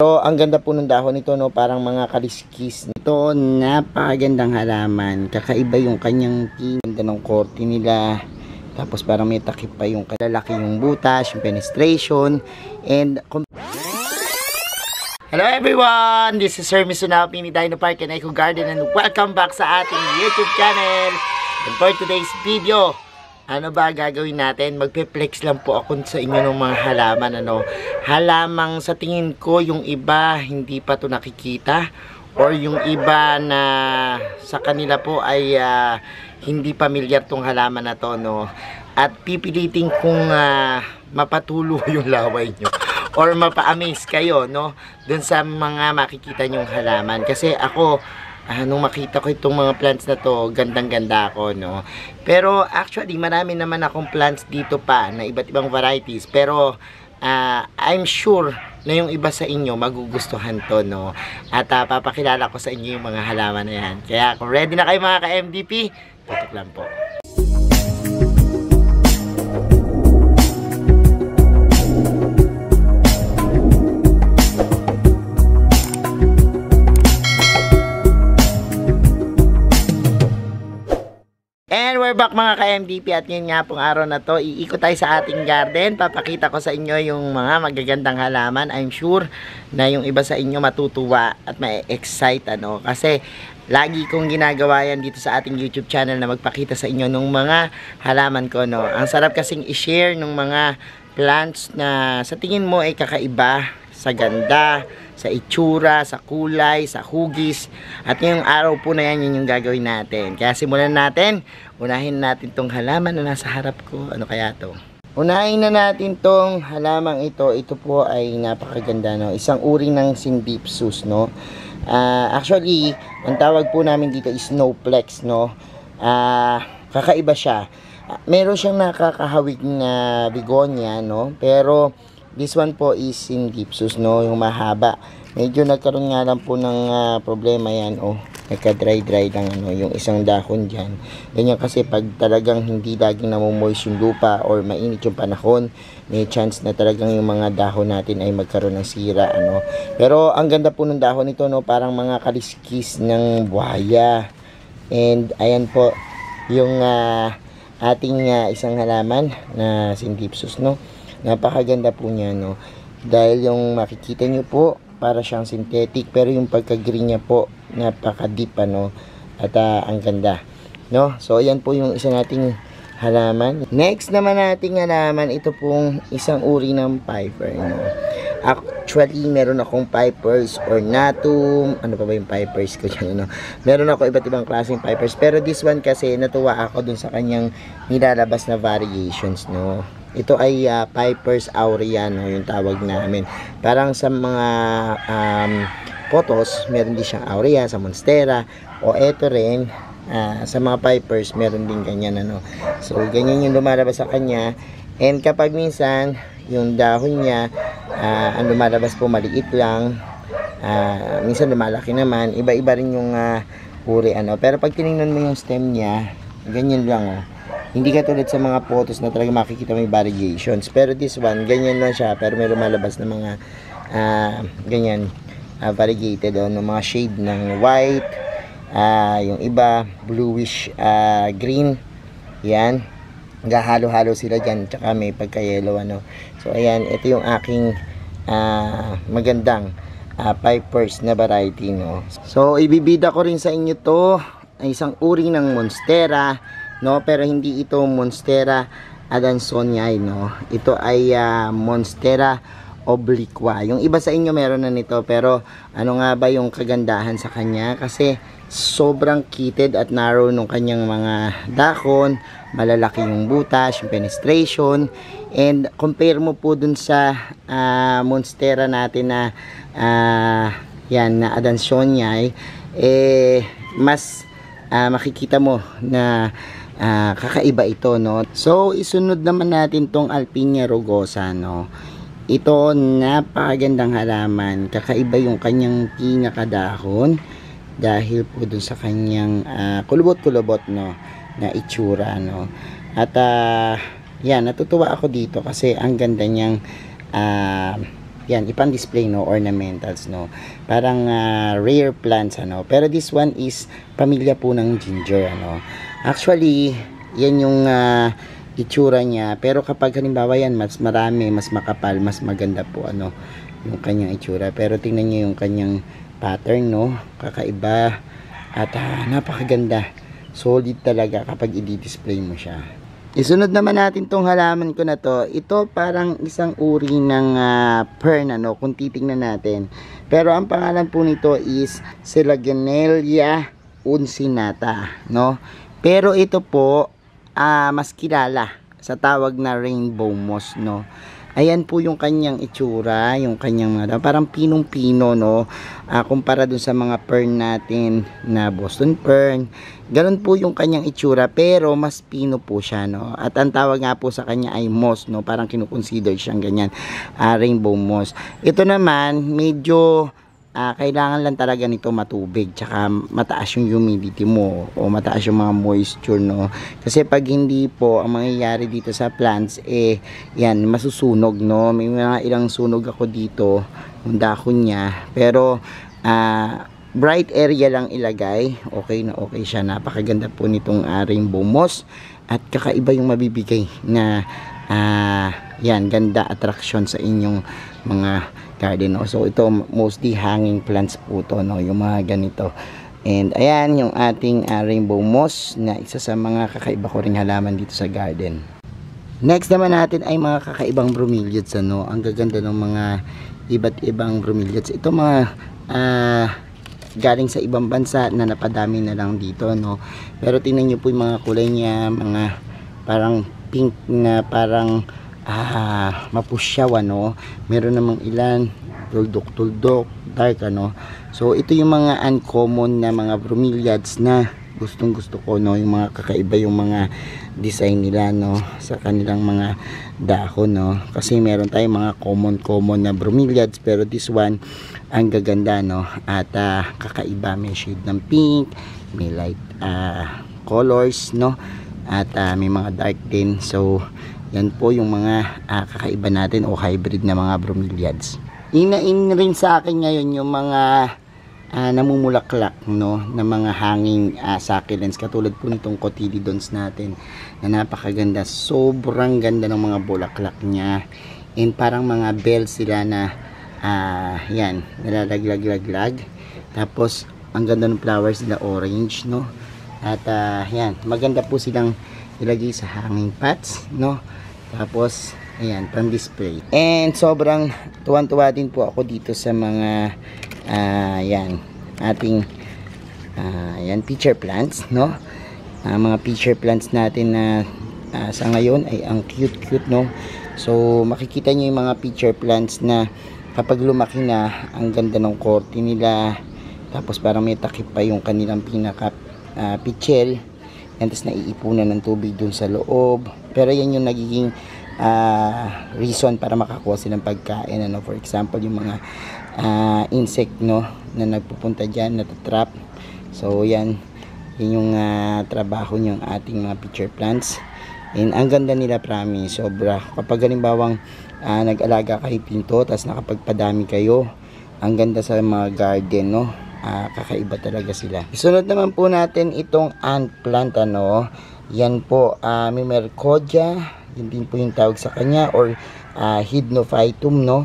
So, ang ganda po ng dahon nito, no? Parang mga kaliskis. Ito, napakagandang halaman. Kakaiba yung kanyang ganda ng korte nila. Tapos parang may takip pa yung kalalaki yung butas, yung penetration. And, hello everyone! This is Sir Misunaw, Pini Dino Park and Eco Garden, and welcome back sa ating YouTube channel. And for today's video, ano ba gagawin natin? Magpe-flex lang po ako sa inyo ng mga halaman, halamang sa tingin ko yung iba hindi pa to nakikita, or yung iba na sa kanila po ay hindi pamilyar tong halaman na to, at pipilitin kong mapatulo yung laway nyo or mapa-amaze kayo, dun sa mga makikita nyong halaman. Kasi ako, nung makita ko itong mga plants na to, gandang-ganda ako, Pero actually, marami naman akong plants dito pa na iba't ibang varieties. Pero I'm sure na yung iba sa inyo magugustuhan to, At papakilala ko sa inyo yung mga halaman na yan. Kaya kung ready na kayo mga ka-MDP, tutok lang po. And we're back mga ka-MDP, at ngayon nga pong araw na to, iikot tayo sa ating garden. Papakita ko sa inyo yung mga magagandang halaman. I'm sure na yung iba sa inyo matutuwa at ma-excite, kasi lagi kong ginagawa yan dito sa ating YouTube channel na magpakita sa inyo ng mga halaman ko, Ang sarap kasing i-share ng mga plants na sa tingin mo ay kakaiba sa ganda, sa itsura, sa kulay, sa hugis. At ngayong araw po na yan, yun yung gagawin natin. Kaya simulan natin. Unahin natin tong halaman na nasa harap ko. Ano kaya to? Unahin na natin tong halamang ito. Ito po ay napakaganda, Isang uri ng Scindapsus, Actually, ang tawag po namin dito is snowflex, Kakaiba siya. Meron siyang nakakahawig na begonia, Pero this one po is Scindapsus, yung mahaba. Medyo nagkaroon nga lang po ng problema yan, nagka-dry lang, yung isang dahon dyan. Ganyan kasi pag talagang hindi laging namomoist yung lupa or mainit yung panahon, may chance na talagang yung mga dahon natin ay magkaroon ng sira, Pero ang ganda po ng dahon nito, parang mga kaliskis ng buhaya. And ayan po yung ating isang halaman na Scindapsus, Napakaganda po niya, Dahil yung makikita nyo po, para siyang synthetic, pero yung pagka-green niya po, napaka-deep, At ang ganda, So, ayan po yung isa nating halaman. Next naman nating halaman, ito pong isang uri ng piper, Actually, meron akong pipers ornatum. Ano pa ba yung pipers ko dyan, Meron ako iba't ibang klaseng pipers. Pero this one kasi, natuwa ako dun sa kanyang nilalabas na variations, Ito ay Pipers aurea, yung tawag namin. Parang sa mga photos, meron din siyang aurea, sa monstera. O eto rin, sa mga pipers, meron din ganyan, So, ganyan yung lumalabas sa kanya. And kapag minsan, yung dahon niya, ang lumalabas po maliit lang. Minsan lumalaki naman. Iba-iba rin yung uri, Pero pag tinignan mo yung stem niya, ganyan lang, Hindi katulad sa mga photos na talaga makikita may variations. Pero this one, ganyan lang siya. Pero may lumalabas na mga ganyan, variegated, mga shade ng white, yung iba, bluish green. Yan. Gahalo-halo sila dyan. Tsaka may pagka-yellow, So, ayan. Ito yung aking magandang pipers na variety, So, ibibida ko rin sa inyo to. Isang uri ng monstera, pero hindi ito monstera adansoniae, Ito ay monstera obliqua. Yung iba sa inyo meron na nito, pero ano nga ba yung kagandahan sa kanya? Kasi sobrang kitted at narrow nung kanyang mga dahon, malalaki yung butas, yung penetration, and compare mo po dun sa monstera natin na yan, na adansoniae, mas makikita mo na kakaiba ito, So, isunod naman natin tong Alpinia rugosa, Ito, napakagandang halaman. Kakaiba yung kanyang pinakadahon dahil po dun sa kanyang kulubot-kulubot, na itsura, At yan, natutuwa ako dito kasi ang ganda niyang yan, ipang-display, no, ornamentals, no. Parang rare plants, ano. Pero this one is pamilya po ng ginger, ano. Actually, yan yung itsura niya. Pero kapag halimbawa yan, mas marami, mas makapal, mas maganda po, ano, yung kanyang itsura. Pero tingnan niyo yung kanyang pattern, no. Kakaiba. At napakaganda. Solid talaga kapag i-display mo siya. Isunod naman natin tong halaman ko na to. Ito parang isang uri ng fern, ano, kung titingnan natin. Pero ang pangalan po nito is Selaginella uncinata, no? Pero ito po mas kilala sa tawag na rainbow moss, no? Ayan po yung kanyang itsura, yung kanyang mga parang pinong-pino, no? Kumpara dun sa mga fern natin na Boston fern. Ganun po yung kanyang itsura, pero mas pino po siya, no? At ang tawag nga po sa kanya ay moss, no? Parang kinukonsider siyang ganyan, rainbow moss. Ito naman, medyo kailangan lang talaga nito matubig, tsaka mataas yung humidity mo o mataas yung mga moisture, no? Kasi pag hindi po, ang mangyayari dito sa plants yan, masusunog, no? May mga ilang sunog ako dito yung dahon niya, pero bright area lang ilagay, okay na okay siya. Napakaganda po nitong rainbow moss at kakaiba yung mabibigay na yan, ganda, attraction sa inyong mga garden, no? So ito mostly hanging plants po to, no? Yung mga ganito. And ayan yung ating rainbow moss na isa sa mga kakaiba ko ring halaman dito sa garden. Next naman natin ay mga kakaibang bromeliads, ano? Ang gaganda ng mga iba't ibang bromeliads. Ito mga galing sa ibang bansa na napadami na lang dito, no? Pero tingnan nyo po yung mga kulay niya, mga parang pink na parang mapusyaw, ano. Meron namang ilan tuldok-tuldok, dark, ano. So ito yung mga uncommon na mga bromeliads na gustong gusto ko, no. Yung mga kakaiba yung mga design nila, no, sa kanilang mga dahon, no. Kasi meron tayong mga common na bromeliads, pero this one ang gaganda, no. At kakaiba, may shade ng pink, may light colors, no. At may mga dark din. So yan po yung mga kakaiba natin o hybrid na mga bromeliads. In rin sa akin ngayon yung mga namumulaklak, no, na mga hanging succulents, katulad po nitong cotyledons natin na napakaganda. Sobrang ganda ng mga bulaklak niya, and parang mga bells sila na yan, nalalaglag. Tapos ang ganda ng flowers nila, orange, no. At yan, maganda po silang ilagay sa hanging pots, no. Tapos ayan, pang display. And sobrang tuwan-tuwa din po ako dito sa mga yan, ating yan, pitcher plants, no. Mga pitcher plants natin na sa ngayon ay ang cute, no. So makikita niyo yung mga pitcher plants na kapag lumaki na, ang ganda ng korte nila. Tapos parang may takip pa yung kanilang pinaka pitchel. And tapos naiipunan ng tubig dun sa loob. Pero yan yung nagiging reason para makakuha silang pagkain, ano. For example, yung mga insect, no, na nagpupunta dyan, natatrap. So yan yung trabaho ng ating mga pitcher plants. And ang ganda nila, promise, sobra. Kapag halimbawang nag-alaga kayo pinto, tapos nakapagpadami kayo, ang ganda sa mga garden, no. Kakaiba talaga sila. Isunod naman po natin itong ant plant, ano. Yan po, Mimercodia, yun din po yung tawag sa kanya, or Hydnophytum, no.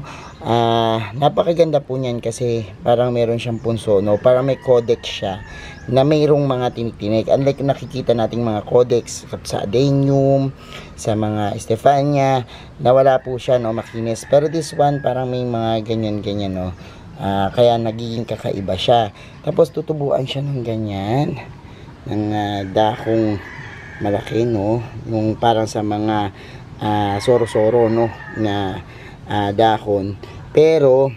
Napakaganda po niyan kasi parang meron siyang punso, no. Parang may codex siya na mayroong mga tinitinik. Unlike nakikita nating mga codex sa adenium, sa mga Stephania, na wala po siya, no, makinis. Pero this one parang may mga ganyan, no. Kaya nagiging kakaiba siya. Tapos tutubuan siya ng ganyan, ng dahong malaki, no, yung parang sa mga soro-soro, no, na dahon. Pero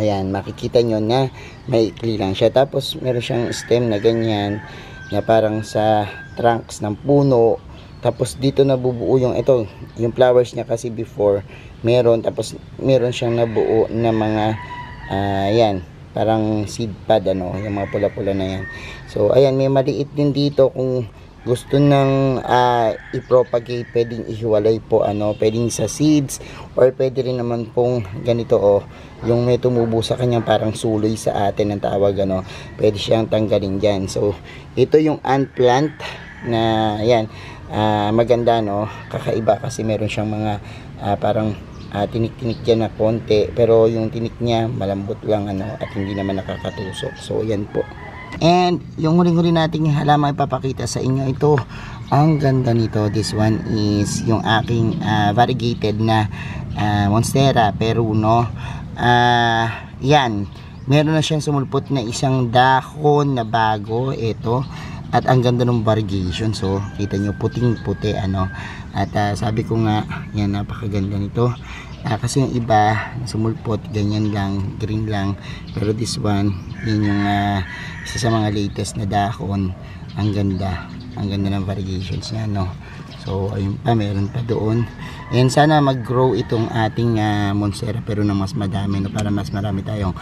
ayan, makikita nyo na may ikli lang siya. Tapos meron siyang stem na ganyan, na parang sa trunks ng puno. Tapos dito nabubuo yung ito, yung flowers niya kasi before meron, tapos meron siyang nabuo na mga yan, parang seed pod, ano, yung mga pula-pula na yan. So ayan, may maliit din dito kung gusto nang i-propagate, pwedeng ihiwalay po, pwedeng sa seeds, or pwede rin naman pong ganito, yung may tumubo sa kanyang parang suloy sa atin ang tawag, pwede siyang tanggalin dyan. So ito yung ant plant na yan, maganda, kakaiba kasi meron siyang mga parang tinik-tinik dyan na konti, pero yung tinik niya malambot lang, at hindi naman nakakatusok. So yan po. And yung huling-huli nating halaman ipapakita sa inyo, ito ang ganda nito. This one is yung aking variegated na Monstera Peruno. Yan, meron na siyang sumulpot na isang dahon na bago, ito. At ang ganda ng variegation. So kita nyo, puting-puti, at sabi ko nga, yan, napakaganda nito. Kasi yung iba sumulpot ganyan lang, green lang, pero this one, yun yung isa sa mga latest na dahon. Ang ganda ng variegations niya, so ayun pa, meron pa doon. And sana mag-grow itong ating Monstera pero na mas madami, para mas marami tayong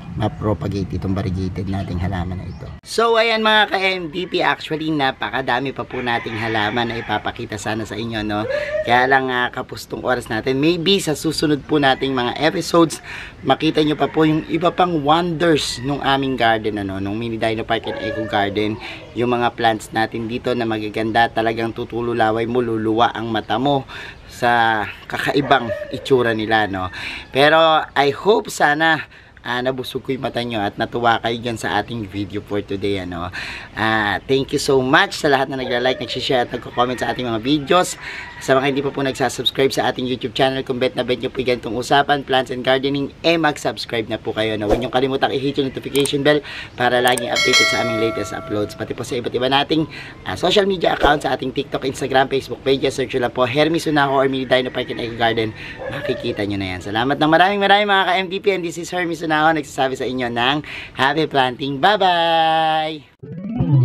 ma-propagate itong variegated nating halaman na ito. So ayan mga ka-MDP, actually napakadami pa po nating halaman na ipapakita sana sa inyo, kaya lang kapustong oras natin. Maybe sa susunod po nating mga episodes, makita nyo pa po yung iba pang wonders nung aming garden, nung Mini Dino Park and Eco Garden. Yung mga plants natin dito na magaganda, talagang tutululaway mo, luluwa ang mata mo sa kakaibang itsura nila, Pero I hope sana nabusog ko yung mata nyo at natuwa kayo dyan sa ating video for today, thank you so much sa lahat na nagla-like, nagsishare at nagko-comment sa ating mga videos. Sa mga hindi pa po nagsasubscribe sa ating YouTube channel, kung bet na bet nyo po yung ganitong usapan, plants and gardening, mag-subscribe na po kayo, Huwag nyo kalimutang i-hit yung notification bell para laging updated sa aming latest uploads, pati po sa iba't iba nating social media accounts, sa ating TikTok, Instagram, Facebook pages. Search nyo lang po Hermes Sunaho or Mini Dino Park and Eco Garden, makikita nyo na yan. Salamat ng maraming mga ka-MDP, and this is Hermes Sunaho, nagsasabi sa inyo ng happy planting. Bye bye.